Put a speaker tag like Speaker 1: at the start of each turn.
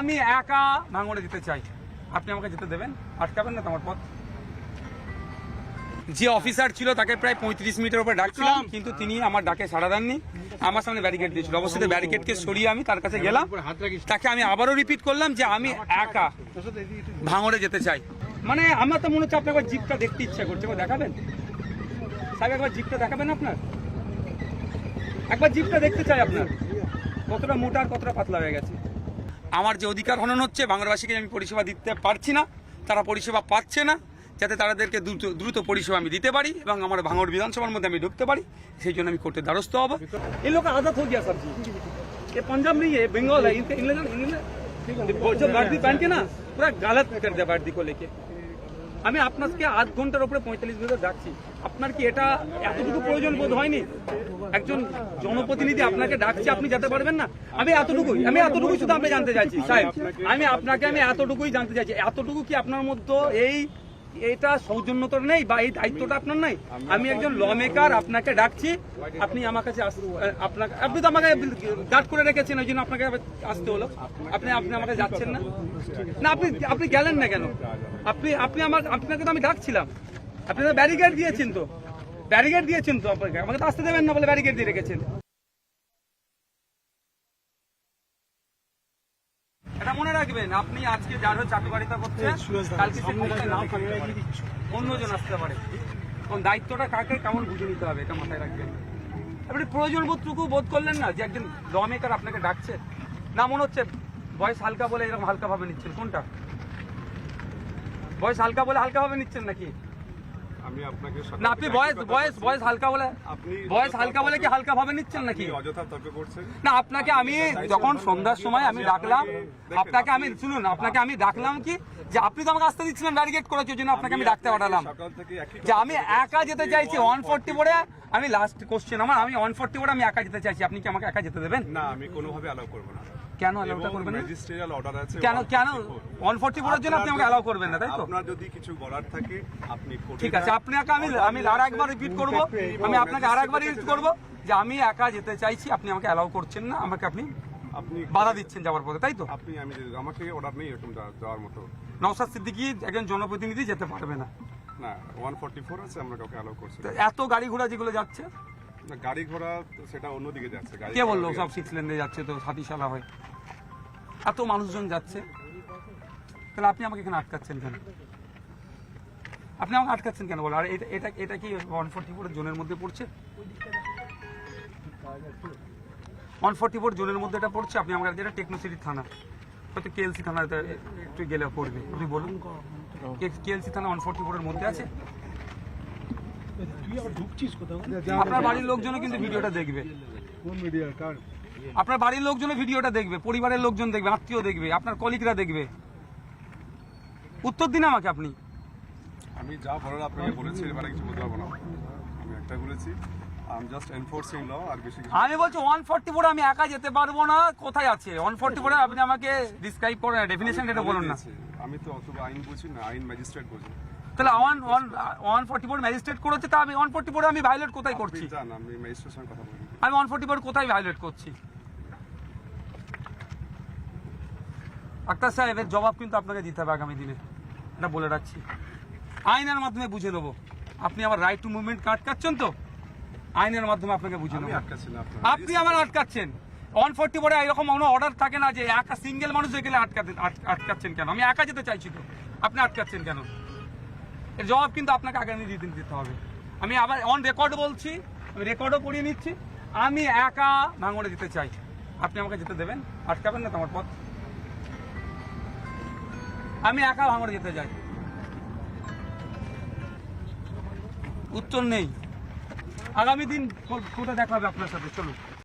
Speaker 1: আমি একা ভাঙড়ে যেতে চাই, আপনি আমাকে যেতে দেবেন? আটকাবেন না তো আমার পথ? যে অফিসার ছিল তাকে প্রায় 35 মিনিটের উপরে ডাকছিলাম, কিন্তু তিনি আমার ডাকে সাড়া দেননি। আমার সামনে ব্যারিকেড দিয়েছিল, অবশ্যই ব্যারিকেডকে সরিয়ে আমি তার কাছে গেলাম। তাকে আমি আবারও রিপিট করলাম যে আমি একা ভাঙড়ে যেতে চাই। মানে আমার তো মনে হচ্ছে আপনার একবার জিপটা দেখতে ইচ্ছা করছে, দেখাবেন সাহেব? একবার জিপটা দেখাবেন আপনার? একবার জিপটা দেখতে চাই আপনার, কতটা মোটা আর কতটা পাতলা হয়ে গেছে। আমার যে অধিকার হনন হচ্ছে, বাংলাবাসীকে আমি পরিষেবা দিতে পারছি না, তারা পরিষেবা পাচ্ছে না, যাতে তাদেরকে দ্রুত পরিষেবা আমি দিতে পারি এবং আমার ভাঙড় বিধানসভার মধ্যে আমি ঢুকতে পারি, সেই জন্য আমি কোর্টের দ্বারস্থ হব। এই লোক আদত हो गया सर जी, ये पंजाब नहीं है, बंगाल है, इनके इंग्लैंड जो वर्दी पहन के ना पूरा गलत कर दिया वर्दी को लेके। আমি আপনাকে আধ ঘন্টার উপরে 45 মিনিট ডাকছি, আপনার কি এটা এতটুকু প্রয়োজন বোধ হয়নি? একজন জনপ্রতিনিধি আপনাকে ডাকছে, আপনি যেতে পারবেন না? আমি এতটুকুই শুধু আপনি জানতে চাইছি সাহেব, আমি এতটুকুই জানতে চাইছি, এতটুকু কি আপনার মধ্যে এটা সৌজন্যতা নেই বা এই দায়িত্বটা আপনার নাই? আমি একজন ল মেকার, আপনাকে ডাকছি, আপনি আমার কাছে আপনি তো আমাকে গার্ড করে রেখেছেন, ওই জন্য আপনাকে আসতে হলো। আপনি আমাকে যাচ্ছেন না, না আপনি গেলেন না কেন? আপনাকে তো আমি ডাকছিলাম, আপনি তো ব্যারিকেড দিয়েছেন তো, আমাকে তো আসতে দেবেন না বলে ব্যারিকেড দিয়ে রেখেছেন। এটা মনে রাখবেন, আপনি আজকে যার হয়ে চাকরিবাড়িটা করছেন, কালকে অন্যজন আসতে পারে। কোন দায়িত্বটা কাকে কেমন বুঝে নিতে হবে, এটা মাথায় রাখবেন। আপনি প্রয়োজন বোধটুকু বোধ করলেন না যে একজন ল মেকার আপনাকে ডাকছে? না মনে হচ্ছে বয়স হালকা বলে এরকম হালকা ভাবে নিচ্ছেন? কোনটা বয়স হালকা বলে হালকা ভাবে নিচ্ছেন নাকি?
Speaker 2: আমি আপনাকে
Speaker 1: না, আপনি বয়স হালকা বলে কি হালকা ভাবে নিচ্ছেন নাকি?
Speaker 2: অযথা তর্ক করছেন
Speaker 1: না, আপনাকে আমি যখন সন্ধ্যার সময় আমি ডাকলাম, আপনাকে আমি ডাকলাম কি যে আপনি তো আমাকে আসতে দিচ্ছিলেন ব্যারিকেড করার জন্য, আপনাকে আমি ডাকতে পাঠালাম যে আমি একা যেতে চাইছি 140 বোর্ডে। আমি লাস্ট কোশ্চেন আমি 140 বোর্ডে আমি একা যেতে চাইছি, আপনি কি আমাকে একা যেতে দেবেন?
Speaker 2: না, আমি কোনোভাবে অ্যালাউ করব না।
Speaker 1: কেন অ্যালাউটা করবেন না?
Speaker 2: ম্যাজিস্ট্রিয়াল অর্ডার আছে।
Speaker 1: কেন 140 বোর্ডের জন্য আপনি আমাকে অ্যালাউ করবেন না, তাই তো?
Speaker 2: আপনার যদি কিছু বলার থাকে আপনি
Speaker 1: ঠিক আছে, আপনাকে আমি আরেকবার রিপিট করব, আমি আপনাকে আরেকবার রিপিট করব যে আমি একা যেতে চাইছি, আপনি আমাকে অ্যালাউ করছেন না, আমাকে আপনি বাধা দিচ্ছেন যাওয়ার পথে, তাই তো?
Speaker 2: আমাকে অর্ডার নেই এরকম যাওয়ার মতো।
Speaker 1: নওশাদ সিদ্দিকী একজন জনপ্রতিনিধি যেতে পারবে না?
Speaker 2: না, 144 আছে, আমরা কাউকে অ্যালাউ করছি।
Speaker 1: এত গাড়ি ঘোড়া যেগুলো যাচ্ছে,
Speaker 2: গাড়ি ঘোড়া সেটা অন্যদিকে যাচ্ছে।
Speaker 1: কে বললো সব 6 লেনে যাচ্ছে? তো হাতিশালা হয়, এত মানুষজন যাচ্ছে, তাহলে আপনি আমাকে এখানে আটকাচ্ছেন কেন? বলো। আর এটা কি 144 জোনের মধ্যে পড়ছে? 144 জোনের মধ্যে এটা পড়ছে? আপনি আমাকে, যেটা টেকনোসিটি থানা, হয়তো কেএলসি থানা একটু গেলে পড়বে, আপনি বলুন কেএলসি থানা 144 এর মধ্যে আছে? আপনার বাড়ির লোকজনও কিন্তু ভিডিওটা দেখবে, আপনার বাড়ির লোকজনও ভিডিওটা দেখবে, পরিবারের লোকজন দেখবে, আত্মীয় দেখবে, আপনার কলিগরা দেখবে। উত্তর দিন আমাকে আপনি।
Speaker 2: আমি যা বলার আপনাকে বলেছি, এবারে কিছু বলতে পারবো না। আমি একটা বলেছি, I'm just enforcing law, আর বেশি কিছু।
Speaker 1: আমি বলছি 144 আমি একা যেতে পারবো না, কোথায় আছে 144? আপনি আমাকে ডিসক্রাইব করেন, ডেফিনিশন এটা বলুন না।
Speaker 2: আমি তো অত আইন বুঝি না, আইন ম্যাজিস্ট্রেট বুঝি।
Speaker 1: তাহলে 144 ম্যাজিস্ট্রেট করেছে, তা আমি 144 আমি ভায়োলেট কোথায় করছি?
Speaker 2: জান, আমি ম্যাজিস্ট্রেটের সঙ্গে কথা বলি।
Speaker 1: আমি 144 কোথায় ভায়োলেট করছি? আক্তার সাহেবের জবাব কিন্তু আপনাকে দিতে হবে আগামী দিনে, এটা বলে রাখছি। আইনের মাধ্যমে বুঝে নেবো। আপনি আমার রাইট টু মুভমেন্ট আটকাচ্ছেন তো, আইনের মাধ্যমে আপনাকে বুঝে নেবো। আপনি আমার আটকাচ্ছেন 144 এরকম কোনো অর্ডার থাকে না যে একা সিঙ্গেল মানুষ হয়ে গেলে আটকাচ্ছেন কেন? আমি একা যেতে চাইছি তো, আপনি আটকাচ্ছেন কেন? এর জবাব কিন্তু আপনাকে আগামী দিন দিতে হবে। আমি আবার অন রেকর্ড বলছি, আমি রেকর্ডও করিয়ে নিচ্ছি, আমি একা ভাঙড়ে যেতে চাই, আপনি আমাকে যেতে দেবেন? আটকাবেন না তো আমার পথ? আমি একা ভাঙড়ে যেতে চাই। উত্তর নেই। আগামী দিন কোথায় দেখা হবে আপনার সাথে, চলুন।